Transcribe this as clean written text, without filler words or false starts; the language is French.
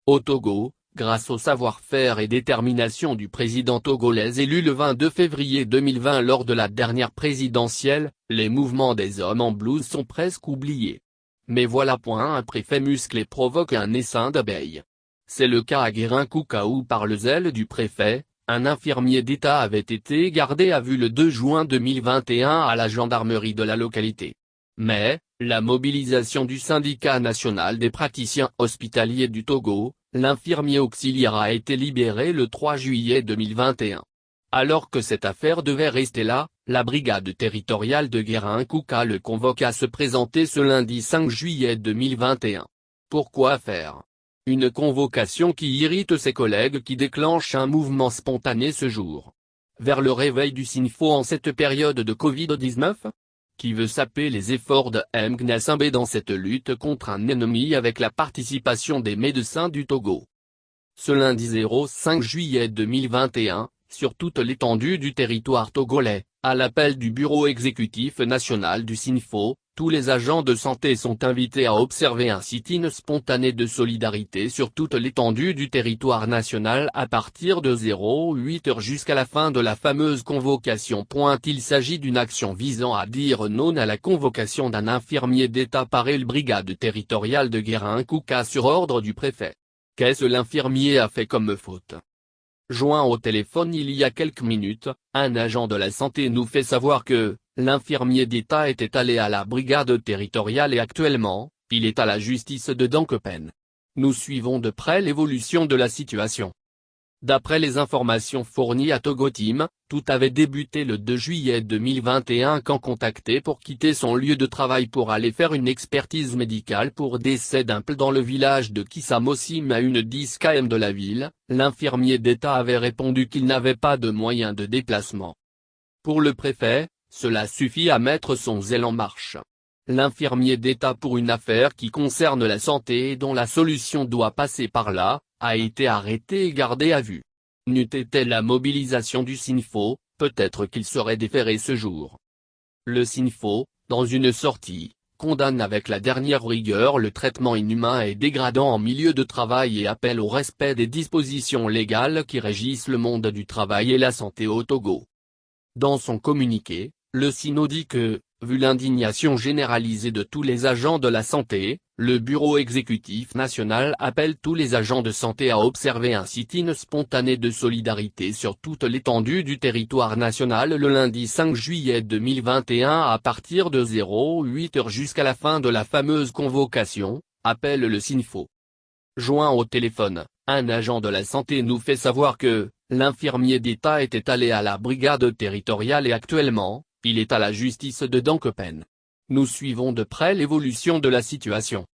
Au Togo, grâce au savoir-faire et détermination du président togolais élu le 22 février 2020 lors de la dernière présidentielle, les mouvements des hommes en blouse sont presque oubliés. Mais voilà, un préfet musclé provoque un essaim d'abeilles. C'est le cas à Guérin-Kouka où par le zèle du préfet, un infirmier d'État avait été gardé à vue le 2 juin 2021 à la gendarmerie de la localité. Mais, la mobilisation du syndicat national des praticiens hospitaliers du Togo, l'infirmier auxiliaire a été libéré le 3 juillet 2021. Alors que cette affaire devait rester là, la brigade territoriale de Guérin-Kouka le convoque à se présenter ce lundi 5 juillet 2021. Pourquoi faire une convocation qui irrite ses collègues qui déclenche un mouvement spontané ce jour? Vers le réveil du SINFO en cette période de Covid-19 ? Qui veut saper les efforts de Mgnassingbé dans cette lutte contre un ennemi avec la participation des médecins du Togo. Ce lundi 5 juillet 2021, sur toute l'étendue du territoire togolais, à l'appel du bureau exécutif national du SINFO, tous les agents de santé sont invités à observer un sit-in spontané de solidarité sur toute l'étendue du territoire national à partir de 08h jusqu'à la fin de la fameuse convocation. Il s'agit d'une action visant à dire non à la convocation d'un infirmier d'État par la brigade territoriale de Guérin-Kouka sur ordre du préfet. Qu'est-ce que l'infirmier a fait comme faute? Joint au téléphone il y a quelques minutes, un agent de la santé nous fait savoir que l'infirmier d'État était allé à la brigade territoriale et actuellement, il est à la justice de Dankopen. Nous suivons de près l'évolution de la situation. D'après les informations fournies à Togo Team, tout avait débuté le 2 juillet 2021 quand contacté pour quitter son lieu de travail pour aller faire une expertise médicale pour décès d'un pl dans le village de Kissamosim à une 10 km de la ville, l'infirmier d'État avait répondu qu'il n'avait pas de moyens de déplacement. Pour le préfet, cela suffit à mettre son zèle en marche. L'infirmier d'État pour une affaire qui concerne la santé et dont la solution doit passer par là, a été arrêté et gardé à vue. N'eût été la mobilisation du SINFO, peut-être qu'il serait déféré ce jour. Le SINFO, dans une sortie, condamne avec la dernière rigueur le traitement inhumain et dégradant en milieu de travail et appelle au respect des dispositions légales qui régissent le monde du travail et la santé au Togo. Dans son communiqué, le SINO dit que, vu l'indignation généralisée de tous les agents de la santé, le bureau exécutif national appelle tous les agents de santé à observer un sit-in spontané de solidarité sur toute l'étendue du territoire national le lundi 5 juillet 2021 à partir de 08h jusqu'à la fin de la fameuse convocation, appelle le SINFO. Joint au téléphone, un agent de la santé nous fait savoir que l'infirmier d'État était allé à la brigade territoriale et actuellement, il est à la justice de Dankopen. Nous suivons de près l'évolution de la situation.